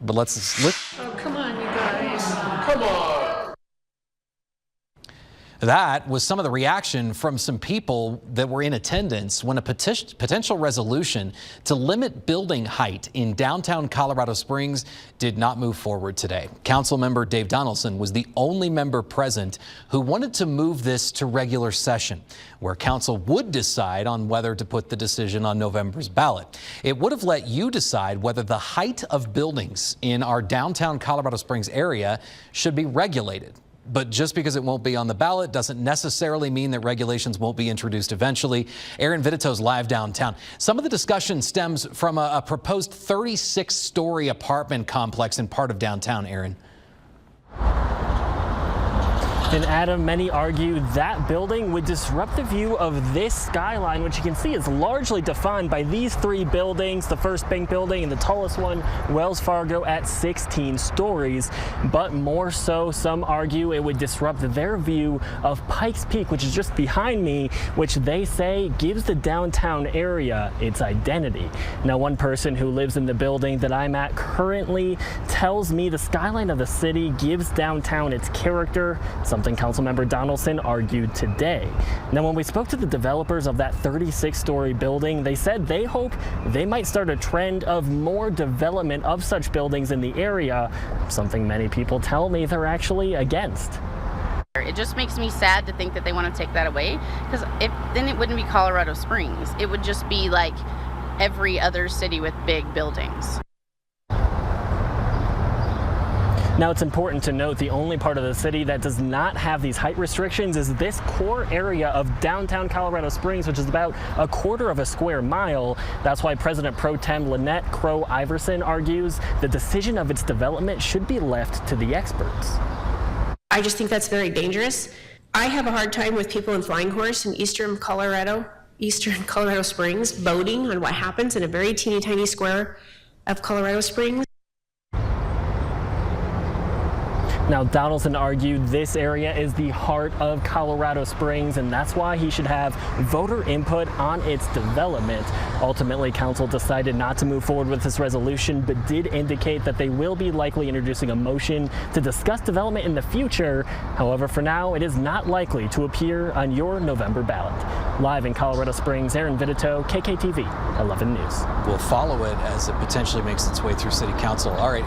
But let's Oh, come on, you guys. Come on. That was some of the reaction from some people that were in attendance when a potential resolution to limit building height in downtown Colorado Springs did not move forward today. Council member Dave Donaldson was the only member present who wanted to move this to regular session, where council would decide on whether to put the decision on November's ballot. It would have let you decide whether the height of buildings in our downtown Colorado Springs area should be regulated. But just because it won't be on the ballot doesn't necessarily mean that regulations won't be introduced eventually. Aaron Vitito's live downtown. Some of the discussion stems from a proposed 36-story apartment complex in part of downtown, Aaron. And Adam, many argue that building would disrupt the view of this skyline, which you can see is largely defined by these three buildings, the first bank building and the tallest one, Wells Fargo, at 16 stories. But more so, some argue it would disrupt their view of Pikes Peak, which is just behind me, which they say gives the downtown area its identity. Now, one person who lives in the building that I'm at currently tells me the skyline of the city gives downtown its character, something Councilmember Donaldson argued today. Now, when we spoke to the developers of that 36-story building, they said they hope they might start a trend of more development of such buildings in the area, something many people tell me they're actually against. It just makes me sad to think that they want to take that away, because then it wouldn't be Colorado Springs. It would just be like every other city with big buildings. Now, it's important to note the only part of the city that does not have these height restrictions is this core area of downtown Colorado Springs, which is about a quarter of a square mile. That's why President Pro Tem Lynette Crow Iverson argues the decision of its development should be left to the experts. I just think that's very dangerous. I have a hard time with people in flying horse in eastern Colorado Springs voting on what happens in a very teeny tiny square of Colorado Springs. Now, Donaldson argued this area is the heart of Colorado Springs, and that's why he should have voter input on its development. Ultimately, council decided not to move forward with this resolution, but did indicate that they will be likely introducing a motion to discuss development in the future. However, for now, it is not likely to appear on your November ballot. Live in Colorado Springs, Aaron Vitito, KKTV 11 News. We'll follow it as it potentially makes its way through City Council. All right.